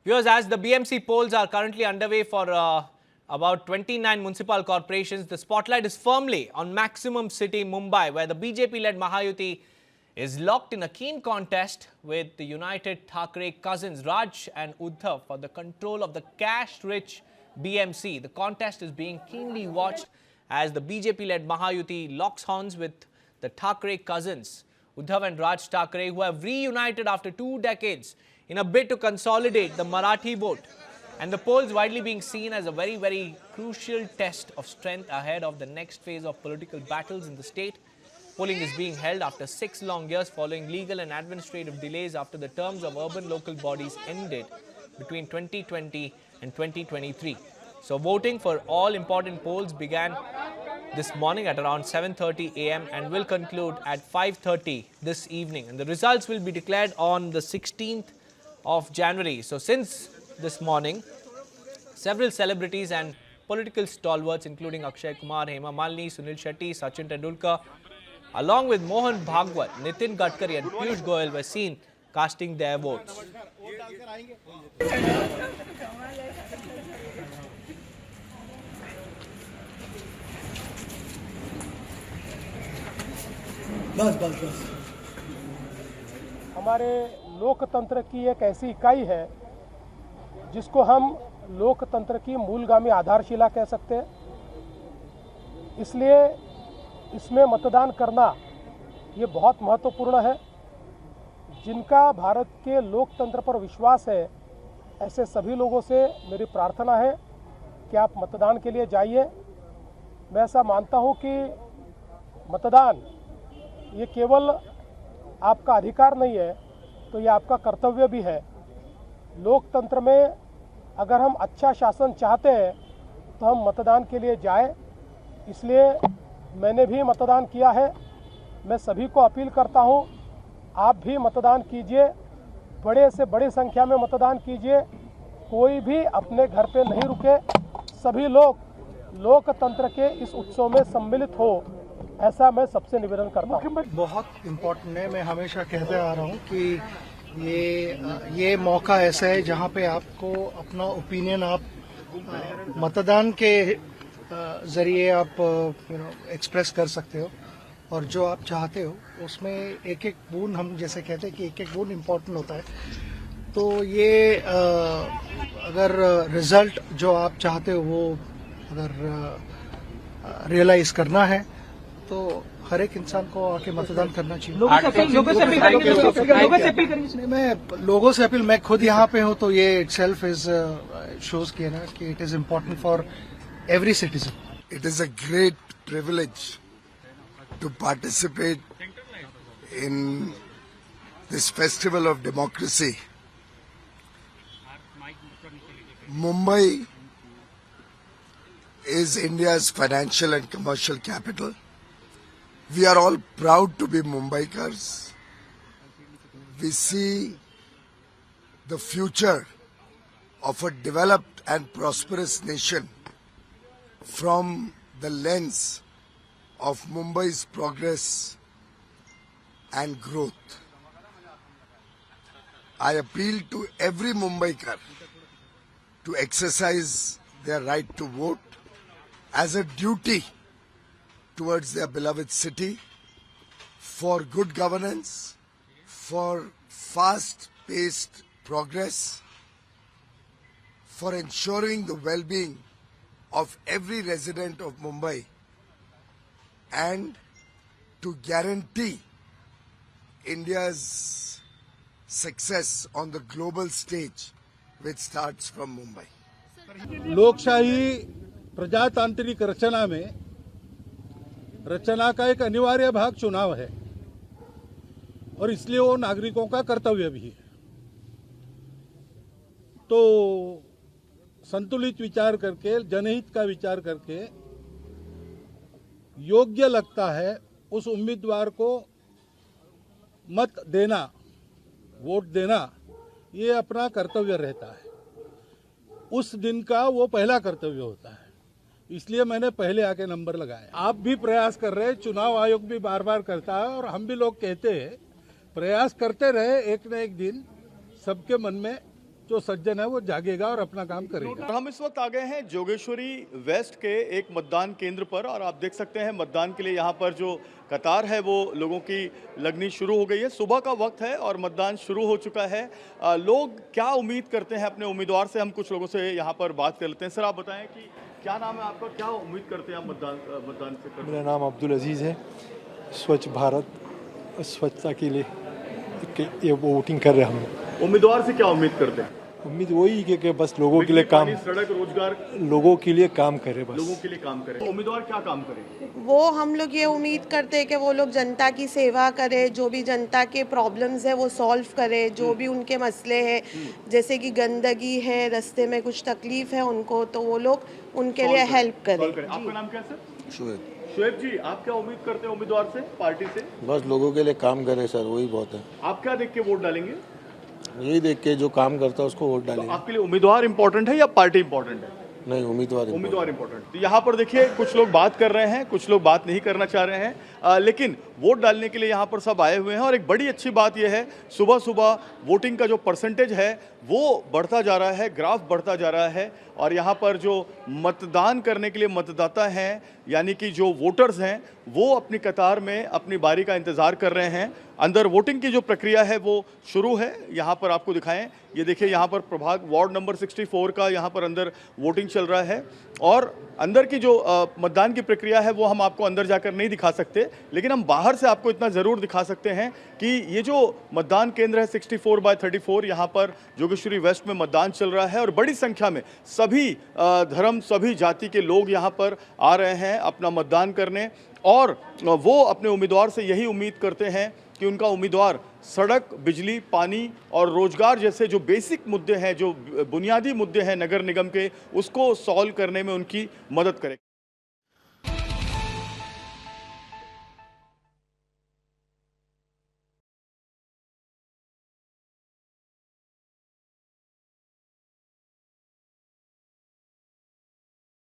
Viewers, as the BMC polls are currently underway for about 29 municipal corporations, the spotlight is firmly on Maximum City, Mumbai, where the BJP-led Mahayuti is locked in a keen contest with the united Thackeray cousins Raj and Uddhav for the control of the cash-rich BMC. The contest is being keenly watched as the BJP-led Mahayuti locks horns with the Thackeray cousins, Uddhav and Raj Thackeray, who have reunited after 2 decades in a bid to consolidate the Marathi vote. And the polls widely being seen as a very crucial test of strength ahead of the next phase of political battles in the state. Polling is being held after 6 long years following legal and administrative delays after the terms of urban local bodies ended between 2020 and 2023. So voting for all important polls began this morning at around 7:30 a.m. and will conclude at 5:30 this evening. And the results will be declared on the 16th of January. So since this morning, several celebrities and political stalwarts including Akshay Kumar, Hema Malini, Sunil Shetty, Sachin Tendulkar, along with Mohan Bhagwat, Nitin Gadkari and Piyush Goyal were seen casting their votes. हमारे लोकतंत्र की एक ऐसी इकाई है जिसको हम लोकतंत्र की मूलगामी आधारशिला कह सकते हैं। इसलिए इसमें मतदान करना ये बहुत महत्वपूर्ण है। जिनका भारत के लोकतंत्र पर विश्वास है, ऐसे सभी लोगों से मेरी प्रार्थना है कि आप मतदान के लिए जाइए। मैं ऐसा मानता हूं कि मतदान ये केवल आपका अधिकार नहीं है, तो ये आपका कर्तव्य भी है। लोकतंत्र में अगर हम अच्छा शासन चाहते हैं तो हम मतदान के लिए जाएं। इसलिए मैंने भी मतदान किया है। मैं सभी को अपील करता हूं, आप भी मतदान कीजिए, बड़े से बड़ी संख्या में मतदान कीजिए। कोई भी अपने घर पे नहीं रुके, सभी लोग लोकतंत्र के इस उत्सव में सम्मिलित हो, ऐसा मैं सबसे निवेदन करता हूं। बहुत इम्पोर्टेंट है। मैं हमेशा कहते आ रहा हूं कि ये मौका ऐसा है जहां पे आपको अपना ओपिनियन आप मतदान के जरिए आप एक्सप्रेस कर सकते हो, और जो आप चाहते हो उसमें एक एक बूंद, हम जैसे कहते हैं कि एक एक बूंद इम्पोर्टेंट होता है। तो ये अगर रिजल्ट जो आप चाहते हो वो अगर रियलाइज करना है तो हर एक इंसान को आके मतदान करना चाहिए। लोगों से अपील मैं खुद यहाँ पे हूँ, तो ये इटसेल्फ इज शोज किया ना कि it is important for every citizen. It is a great privilege to participate in this festival of democracy. Mumbai is India's financial and commercial capital. We are all proud to be Mumbaikars. We see the future of a developed and prosperous nation from the lens of Mumbai's progress and growth. I appeal to every Mumbaikar to exercise their right to vote as a duty towards their beloved city, for good governance, for fast-paced progress, for ensuring the well-being of every resident of Mumbai, and to guarantee India's success on the global stage, which starts from Mumbai. लोकशाही प्रजातांत्रिक रचना में रचना का एक अनिवार्य भाग चुनाव है, और इसलिए वो नागरिकों का कर्तव्य भी है। तो संतुलित विचार करके, जनहित का विचार करके योग्य लगता है उस उम्मीदवार को मत देना, वोट देना, ये अपना कर्तव्य रहता है। उस दिन का वो पहला कर्तव्य होता है। इसलिए मैंने पहले आके नंबर लगाया। आप भी प्रयास कर रहे हैं, चुनाव आयोग भी बार बार करता है, और हम भी लोग कहते हैं प्रयास करते रहे, एक न एक दिन सबके मन में जो सज्जन है वो जागेगा और अपना काम करेगा। हम इस वक्त आ गए हैं जोगेश्वरी वेस्ट के एक मतदान केंद्र पर और आप देख सकते हैं मतदान के लिए यहाँ पर जो कतार है वो लोगों की लगनी शुरू हो गई है। सुबह का वक्त है और मतदान शुरू हो चुका है। लोग क्या उम्मीद करते हैं अपने उम्मीदवार से, हम कुछ लोगों से यहाँ पर बात कर लेते हैं। सर आप बताएं कि क्या नाम है आपका, क्या उम्मीद करते हैं आप मतदान से? मेरा नाम अब्दुल अजीज़ है। स्वच्छ भारत, स्वच्छता के लिए ये वोटिंग कर रहे हैं हम। उम्मीदवार से क्या उम्मीद करते हैं? उम्मीद वही कि बस लोगों के लिए काम, सड़क, रोजगार, लोगों के लिए काम करे, बस लोगों के लिए काम करे। उम्मीदवार क्या काम करे? वो हम लोग ये उम्मीद करते हैं कि वो लोग जनता की सेवा करे, जो भी जनता के प्रॉब्लम्स है वो सॉल्व करे, जो भी उनके मसले हैं जैसे कि गंदगी है, रास्ते में कुछ तकलीफ है उनको, तो वो लोग उनके लिए हेल्प करें। आपका नाम क्या है सर? शुएब। शुएब जी, आप क्या उम्मीद करते हैं उम्मीदवार से, पार्टी से? बस लोगों के लिए काम करे सर, वही बहुत है। आप क्या देख के वोट डालेंगे? यही देख के जो काम करता है उसको वोट डालेंगे। आपके लिए उम्मीदवार इम्पोर्टेंट है या पार्टी इम्पोर्टेंट है? नहीं, उम्मीदवार इम्पोर्टेंट। तो यहाँ पर देखिए कुछ लोग बात कर रहे हैं, कुछ लोग बात नहीं करना चाह रहे हैं, लेकिन वोट डालने के लिए यहाँ पर सब आए हुए हैं। और एक बड़ी अच्छी बात यह है, सुबह सुबह वोटिंग का जो परसेंटेज है वो बढ़ता जा रहा है, ग्राफ बढ़ता जा रहा है। और यहाँ पर जो मतदान करने के लिए मतदाता हैं, यानी कि जो वोटर्स हैं, वो अपनी कतार में अपनी बारी का इंतज़ार कर रहे हैं। अंदर वोटिंग की जो प्रक्रिया है वो शुरू है। यहाँ पर आपको दिखाएं, ये देखिए यहाँ पर प्रभाग वार्ड नंबर 64 का यहाँ पर अंदर वोटिंग चल रहा है। और अंदर की जो मतदान की प्रक्रिया है वो हम आपको अंदर जाकर नहीं दिखा सकते, लेकिन हम बाहर से आपको इतना ज़रूर दिखा सकते हैं कि ये जो मतदान केंद्र है 64/34, यहाँ पर जोगेश्वरी वेस्ट में मतदान चल रहा है। और बड़ी संख्या में सभी धर्म, सभी जाति के लोग यहाँ पर आ रहे हैं अपना मतदान करने, और वो अपने उम्मीदवार से यही उम्मीद करते हैं कि उनका उम्मीदवार सड़क, बिजली, पानी और रोजगार जैसे जो बेसिक मुद्दे हैं, जो बुनियादी मुद्दे हैं नगर निगम के, उसको सॉल्व करने में उनकी मदद करे।